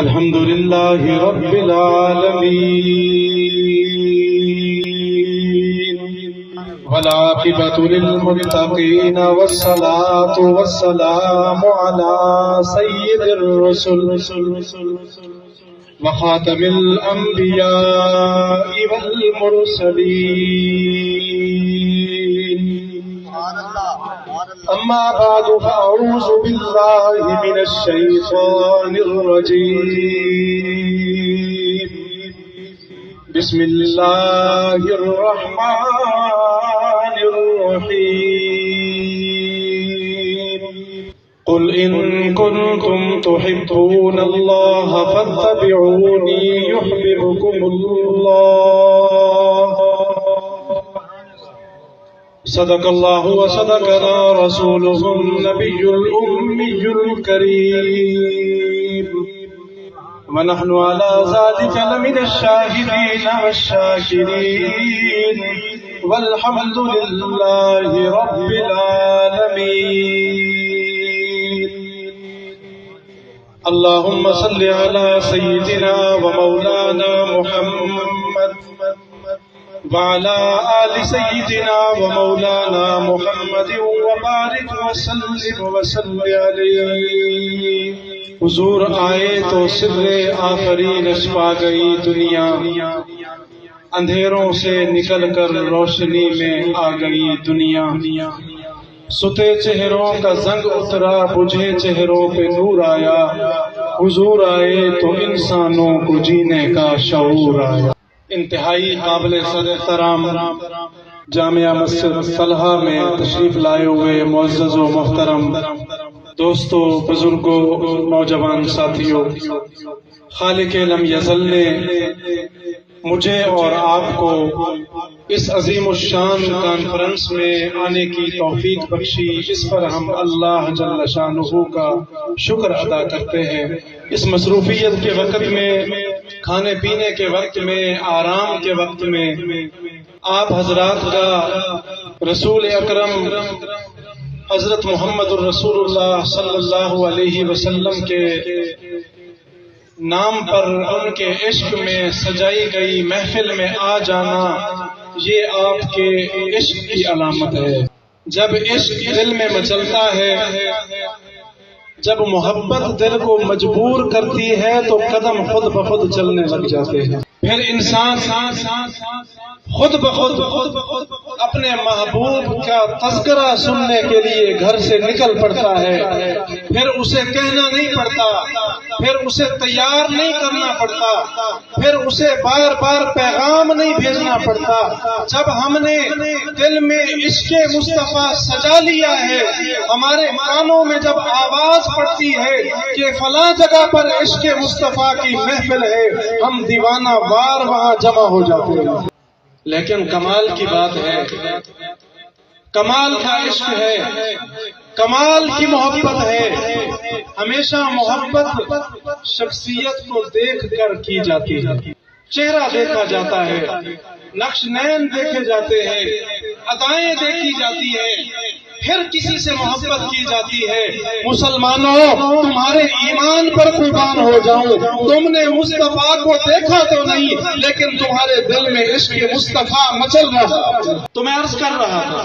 الحمد لله رب العالمين والعاقبة للمتقين والصلاة والسلام على سيد الرسل وخاتم الأنبياء والمرسلين أما بعد فأعوذ بالله من الشيطان الرجيم بسم الله الرحمن الرحيم قل إن كنتم تحبون الله فاتبعوني يحببكم الله صدق الله وصدقنا رسوله النبي الأمي الكريم ونحن على ذلك لمن الشاهدين والشاكرين والحمد لله رب العالمين. اللهم صل على سيدنا ومولانا محمد وعلى آل سيدنا ومولانا محمد وبارك وسلم علیہ. حضور آئے تو سر آخری نشپا گئی دنیا، اندھیروں سے نکل کر روشنی میں آ گئی دنیا. ستے چہروں کا زنگ اترا، بجھے چہروں پہ نور آیا. حضور آئے تو انسانوں کو جینے کا شعور آیا. انتہائی قابل صد احترام جامعہ مسجد فلاح میں تشریف لائے ہوئے معزز و محترم دوستو، بزرگوں، نوجوان ساتھیوں، خالق لم یزل نے مجھے اور آپ کو اس عظیم الشان کانفرنس میں آنے کی توفیق بخشی. اس پر ہم اللہ جل شانہ کا شکر ادا کرتے ہیں. اس مصروفیت کے وقت میں، کھانے پینے کے وقت میں، آرام کے وقت میں آپ حضرات کا رسول اکرم حضرت محمد الرسول اللہ صلی اللہ علیہ وسلم کے نام پر ان کے عشق میں سجائی گئی محفل میں آ جانا، یہ آپ کے عشق کی علامت ہے. جب عشق دل میں مچلتا ہے، جب محبت دل کو مجبور کرتی ہے تو قدم خود بخود چلنے لگ جاتے ہیں. پھر انسان خود بخود اپنے محبوب کا تذکرہ سننے کے لیے گھر سے نکل پڑتا ہے. پھر اسے کہنا نہیں پڑتا، پھر اسے تیار نہیں کرنا پڑتا، پھر اسے بار بار پیغام نہیں بھیجنا پڑتا. جب ہم نے دل میں عشق مصطفیٰ سجا لیا ہے، ہمارے کانوں میں جب آواز پڑتی ہے کہ فلاں جگہ پر عشق مصطفیٰ کی محفل ہے، ہم دیوانہ وار وہاں جمع ہو جاتے ہیں. لیکن کمال کی بات ہے، کمال کا عشق ہے، کمال کی محبت ہے. ہمیشہ محبت شخصیت کو دیکھ کر کی جاتی ہے. چہرہ دیکھا جاتا ہے، نقش نین دیکھے جاتے ہیں، ادائیں دیکھی جاتی ہے، پھر کسی سے محبت کی جاتی ہے. مسلمانوں، تمہارے ایمان پر قربان ہو جاؤں، تم نے مصطفیٰ کو دیکھا تو نہیں، لیکن تمہارے دل میں عشق مصطفیٰ مچل رہا. تو میں عرض کر رہا تھا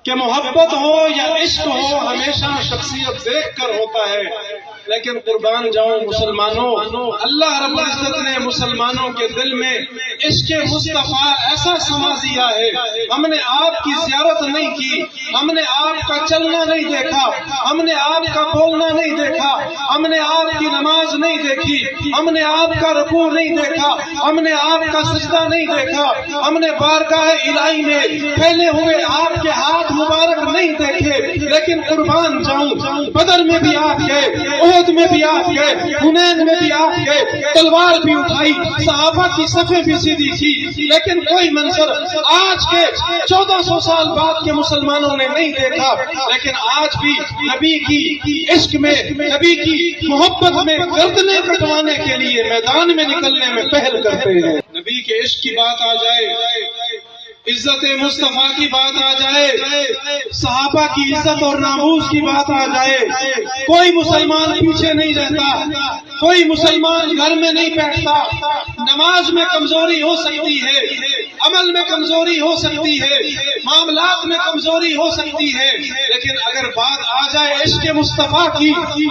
کہ محبت ہو یا عشق ہو، ہمیشہ شخصیت دیکھ کر ہوتا ہے. لیکن قربان جاؤں مسلمانوں، اللہ رب العزت نے مسلمانوں کے دل میں عشق مصطفیٰ ایسا سما دیا ہے. ہم نے آپ کی زیارت نہیں کی، ہم نے آپ کا چلنا نہیں دیکھا، ہم نے آپ کا بولنا نہیں دیکھا، ہم نے آپ کی نماز نہیں دیکھی، ہم نے آپ کا رکوع نہیں دیکھا، ہم نے آپ کا سجدہ نہیں دیکھا، ہم نے بارگاہ الہی میں پھیلے ہوئے آپ کے ہاتھ مبارک نہیں دیکھے. لیکن قربان جاؤں، بدر میں بھی آپ گئے، احد میں بھی آپ گئے، حنین میں بھی آپ گئے، تلوار بھی اٹھائی، صحابہ کی صفیں بھی سیدھی کی. لیکن کوئی منظر آج کے 1400 سال بعد کے مسلمانوں نے نہیں دیکھا. لیکن آج بھی نبی کی عشق میں، نبی کی محبت میں گردنیں کٹوانے کے لیے میدان میں نکلنے میں پہل کرتے ہیں. نبی کے عشق کی بات آ جائے، عزت مصطفیٰ کی بات آ جائے، صحابہ کی عزت اور ناموس کی بات آ جائے، کوئی مسلمان پیچھے نہیں رہتا، کوئی مسلمان گھر میں نہیں بیٹھتا۔ نماز میں کمزوری ہو سکتی ہے، عمل میں کمزوری ہو سکتی ہے، معاملات میں کمزوری ہو سکتی ہے، لیکن اگر بات آ جائے عشق مصطفیٰ کی،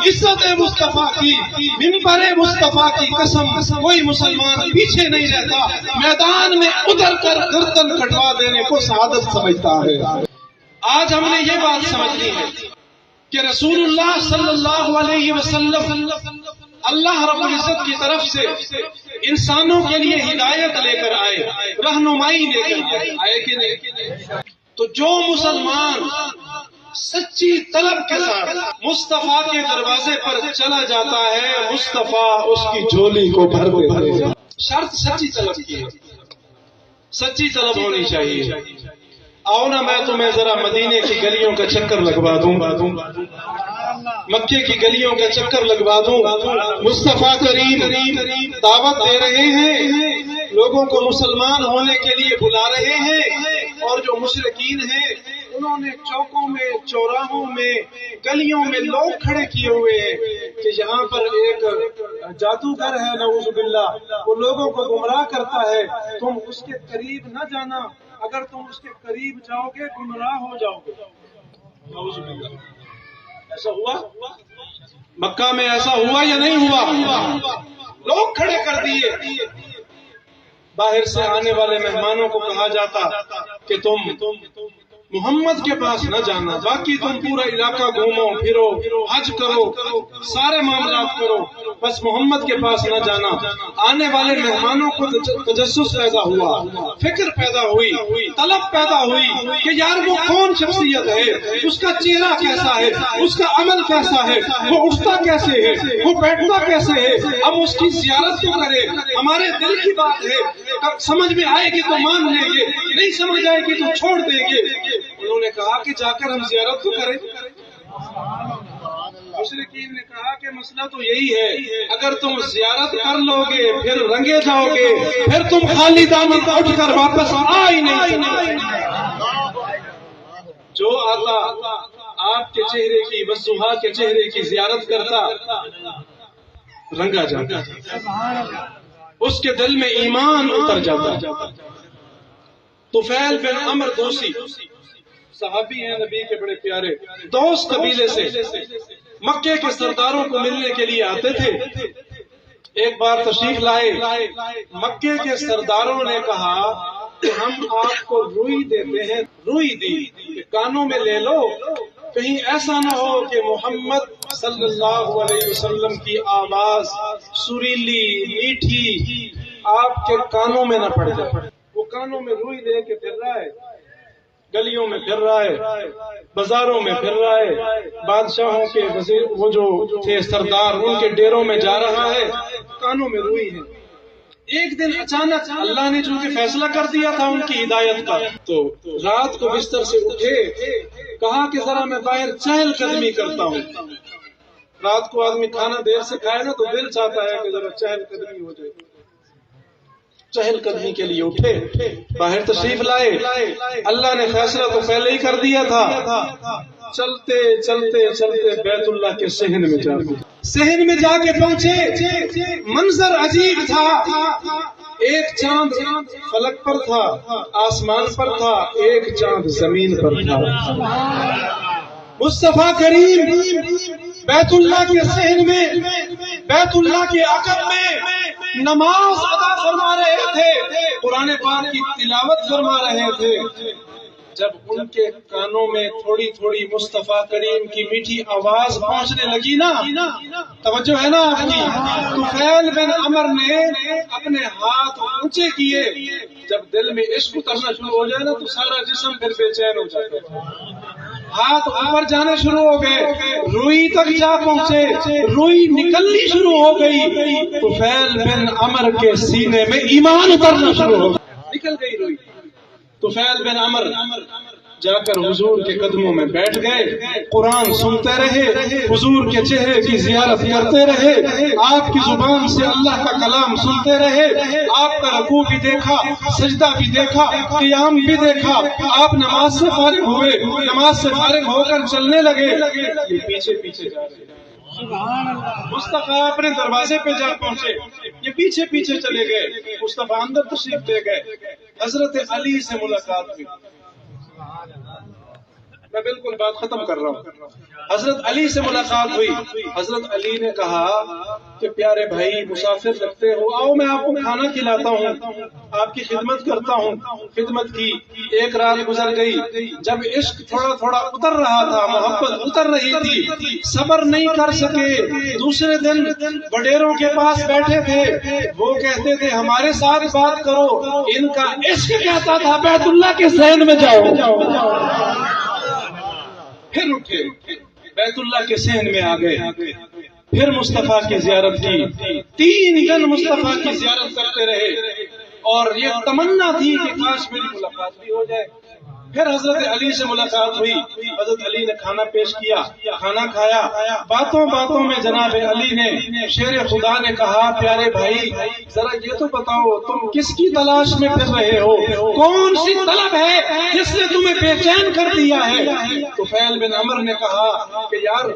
عزت مصطفیٰ کی، منبر مصطفیٰ کی قسم کوئی مسلمان پیچھے نہیں رہتا، میدان میں اتر کر گردن کٹوا دینے کو سعادت سمجھتا ہے۔ آج ہم نے یہ بات سمجھنی ہے کہ رسول اللہ صلی اللہ علیہ وسلم اللہ رب العزت کی طرف سے انسانوں کے لیے ہدایت لے کر آئے، رہنمائی لے کر آئے کہ نہیں؟ تو جو مسلمان سچی طلب کے ساتھ مصطفیٰ کے دروازے پر چلا جاتا ہے، مصطفیٰ اس کی جھولی کو بھر دیتا ہے۔ شرط سچی طلب کی ہے، سچی طلب ہونی چاہیے۔ آؤ نا میں تمہیں ذرا مدینے کی گلیوں کا چکر لگوا دوں، مکے کی گلیوں کا چکر لگوا دوں۔ مصطفیٰ کریم دعوت دے رہے ہیں، لوگوں کو مسلمان ہونے کے لیے بلا رہے ہیں، اور جو مشرکین ہیں انہوں نے چوکوں میں، چوراہوں میں، گلیوں میں لوگ کھڑے کیے ہوئے ہیں کہ یہاں پر ایک جادوگر ہے نعوذ باللہ، وہ لوگوں کو گمراہ کرتا ہے، تم اس کے قریب نہ جانا، اگر تم اس کے قریب جاؤ گے گمراہ ہو جاؤ گے۔ نعوذ باللہ۔ ایسا ہوا مکہ میں؟ ایسا ہوا یا نہیں ہوا؟ لوگ کھڑے کر دیے۔ باہر سے آنے والے مہمانوں کو کہا جاتا کہ تم محمد کے پاس نہ جانا، باقی تم پورا علاقہ گھومو پھرو، حج کرو، سارے معاملات کرو، بس محمد کے پاس نہ جانا۔ آنے والے مہمانوں کو تجسس پیدا ہوا، فکر پیدا ہوئی، طلب پیدا ہوئی کہ یار وہ کون شخصیت ہے، اس کا چہرہ کیسا ہے، اس کا عمل کیسا ہے، وہ اٹھتا کیسے ہے، وہ بیٹھتا کیسے ہے، اب اس کی زیارت تو کرے، ہمارے دل کی بات ہے، سمجھ میں آئے گی تو مان لیں گے، نہیں سمجھ آئے گی تو چھوڑ دیں گے۔ انہوں نے کہا کہ جا کر ہم زیارت تو کریں۔ مشرکین نے کہا کہ مسئلہ تو یہی ہے، اگر تم زیارت کر لو گے پھر رنگے جاؤ گے، پھر تم خالی دامن اٹھ کر واپس آ ہی نہیں سکتے۔ جو آتا آپ کے چہرے کی، وضحا کے چہرے کی زیارت کرتا، رنگا جاتا، اس کے دل میں ایمان اتر جاتا۔ طفیل بن عمر دوسی صحابی ہیں نبی کے بڑے پیارے، دوس قبیلے سے مکے کے سرداروں کو ملنے کے لیے آتے تھے۔ ایک بار تشریف لائے، مکے کے سرداروں نے کہا کہ ہم آپ کو روئی دیتے ہیں، روئی دی کہ کانوں میں لے لو، کہیں ایسا نہ ہو کہ محمد صلی اللہ علیہ وسلم کی آواز سریلی میٹھی آپ کے کانوں میں نہ پڑ جائے۔ وہ کانوں میں روئی دے کے پھر رہا ہے، گلیوں میں پھر رہا ہے، بازاروں میں پھر رہا ہے، بادشاہوں کے وزیر وہ جو تھے سردار ان کے ڈیروں میں جا رہا ہے، کانوں میں روئی ہے۔ ایک دن اچانک اللہ نے چونکہ فیصلہ کر دیا تھا ان کی ہدایت کا، تو رات کو بستر سے اٹھے، کہا کہ ذرا میں باہر چہل قدمی کرتا ہوں۔ رات کو آدمی کھانا دیر سے کھائے نا تو دل چاہتا ہے کہ ذرا چہل قدمی ہو جائے۔ چہل قدمی کے لیے اٹھے، باہر تشریف لائے، اللہ نے فیصلہ تو پہلے ہی کر دیا تھا۔ چلتے چلتے چلتے بیت اللہ کے صحن میں جا گئے، صحن میں جا کے پہنچے، منظر عجیب تھا، ایک چاند فلک پر تھا، آسمان پر تھا، ایک چاند زمین پر تھا۔ مصطفیٰ کریم بیت اللہ کے صحن میں، بیت اللہ کے عقب میں نماز ادا فرما رہے تھے، قرآن پاک کی تلاوت فرما رہے تھے۔ جب ان کے کانوں میں تھوڑی تھوڑی مصطفیٰ کریم کی میٹھی آواز پہنچنے لگی نا، توجہ ہے نا آپ کی، طفیل بن عمر نے اپنے ہاتھ اونچے کیے۔ جب دل میں عشق اترنا شروع ہو جائے نا تو سارا جسم پھر بے چین ہو جاتا ہے، ہاتھ اوپر جانے شروع ہو گئے، روئی تک جا پہنچے، روئی نکلنی شروع ہو گئی، طفیل بن عمر کے سینے میں ایمان اترنا شروع ہو گیا، نکل گئی روئی۔ طفیل بن عمر جا کر حضور کے قدموں میں بیٹھ گئے، قرآن سنتے رہے، حضور کے چہرے کی زیارت کرتے رہے، آپ کی زبان سے اللہ کا کلام سنتے رہے، آپ کا رکوع بھی دیکھا، سجدہ بھی دیکھا، قیام بھی دیکھا، آپ نماز سے فارغ ہوئے، نماز سے فارغ ہو کر چلنے لگے، یہ پیچھے پیچھے جا رہے، مصطفیٰ اپنے دروازے پہ جا پہنچے، یہ پیچھے پیچھے چلے گئے، مصطفیٰ اندر تشریف لے گئے، حضرت علی سے ملاقات ہوئی۔ میں بالکل بات ختم کر رہا ہوں۔ حضرت علی سے ملاقات ہوئی، حضرت علی نے کہا کہ پیارے بھائی مسافر لگتے ہو، آؤ میں آپ کو کھانا کھلاتا ہوں، آپ کی خدمت کرتا ہوں۔ خدمت کی، ایک رات گزر گئی، جب عشق تھوڑا تھوڑا اتر رہا تھا، محبت اتر رہی تھی، صبر نہیں کر سکے، دوسرے دن وڈیروں کے پاس بیٹھے تھے، وہ کہتے تھے ہمارے ساتھ بات کرو، ان کا عشق کہتا تھا بیت اللہ کے صحن میں جاؤ۔ پھر اٹھے، بیت اللہ کے صحن میں آ گئے، پھر مصطفیٰ کی زیارت کی، 3 دن مصطفیٰ کی زیارت کرتے رہے، اور یہ تمنا تھی کہ کاش میری ملاقات بھی ہو جائے۔ پھر حضرت علی سے ملاقات ہوئی، حضرت علی نے کھانا پیش کیا، کھانا کھایا، باتوں باتوں میں جناب علی نے، شیر خدا نے کہا پیارے بھائی ذرا یہ تو بتاؤ تم کس کی تلاش میں پھر رہے ہو، کون سی طلب ہے جس نے تمہیں بے چین کر دیا ہے؟ طفیل بن عمر نے کہا کہ یار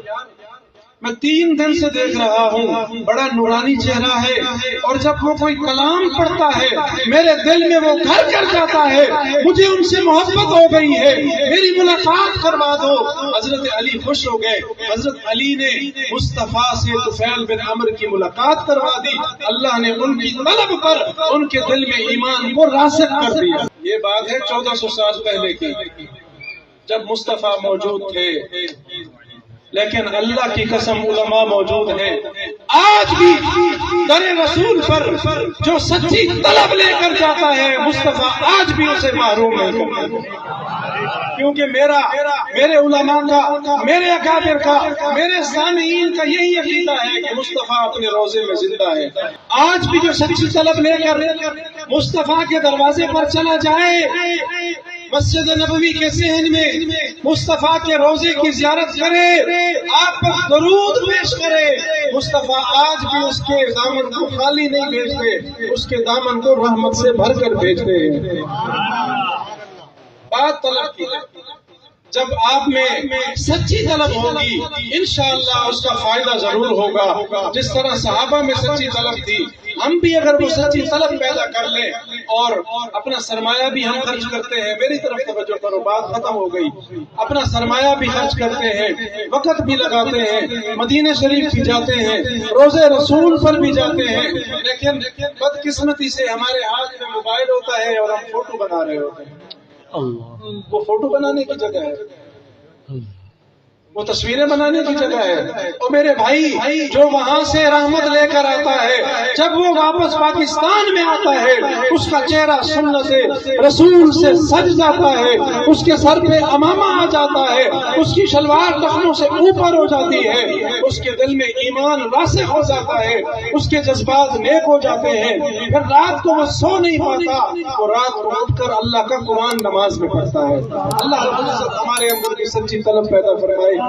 میں 3 دن سے دیکھ رہا ہوں، بڑا نورانی چہرہ ہے، اور جب وہ کوئی کلام پڑھتا ہے میرے دل میں وہ گھر کر جاتا ہے، مجھے ان سے محبت ہو گئی ہے، میری ملاقات کروا دو۔ حضرت علی خوش ہو گئے، حضرت علی نے مصطفیٰ سے طفیل بن عمر کی ملاقات کروا دی، اللہ نے ان کی طلب پر ان کے دل میں ایمان کو راسخ کر دیا۔ یہ بات ہے 1400 سال پہلے کی، جب مصطفیٰ موجود تھے، لیکن اللہ کی قسم علماء موجود ہیں، آج بھی در رسول پر جو سچی طلب لے کر جاتا ہے مصطفیٰ آج بھی اسے محروم نہیں کرتا، کیونکہ میرے علماء کا، میرے اکابر کا، میرے سامعین کا یہی عقیدہ ہے کہ مصطفیٰ اپنے روضے میں زندہ ہے۔ آج بھی جو سچی طلب لے کر مصطفیٰ کے دروازے پر چلا جائے، مسجد نبوی کے صحن میں مصطفیٰ کے روضے کی زیارت کرے، آپ پر درود پیش کرے، مصطفیٰ آج بھی اس کے دامن کو خالی نہیں بھیجتے، اس کے دامن کو رحمت سے بھر کر بھیجتے ہیں۔ بات طلب کی ہے، جب آپ میں سچی طلب ہوگی انشاءاللہ اس کا فائدہ ضرور ہوگا، جس طرح صحابہ میں سچی طلب تھی، ہم بھی اگر وہ سچی طلب پیدا کر لیں اور اپنا سرمایہ بھی ہم خرچ کرتے ہیں، میری طرف توجہ کرو، بات ختم ہو گئی، اپنا سرمایہ بھی خرچ کرتے ہیں، وقت بھی لگاتے ہیں، مدینہ شریف بھی جاتے ہیں، روزے رسول پر بھی جاتے ہیں، لیکن بدقسمتی سے ہمارے ہاتھ میں موبائل ہوتا ہے اور ہم فوٹو بنا رہے ہوتے ہیں۔ وہ فوٹو بنانے کی جگہ ہے، وہ تصویریں بنانے کی جگہ ہے۔ اور میرے بھائی جو وہاں سے رحمت لے کر آتا ہے، جب وہ واپس پاکستان میں آتا ہے، اس کا چہرہ سنت رسول سے سج جاتا ہے، اس کے سر پہ امامہ آ جاتا ہے، اس کی شلوار ٹخنوں سے اوپر ہو جاتی ہے، اس کے دل میں ایمان راسخ ہو جاتا ہے، اس کے جذبات نیک ہو جاتے ہیں، پھر رات کو وہ سو نہیں پاتا، وہ رات کو اٹھ کر اللہ کا قرآن نماز میں پڑھتا ہے۔ اللہ رب العزت ہمارے اندر کی سچی طلب پیدا فرمائے۔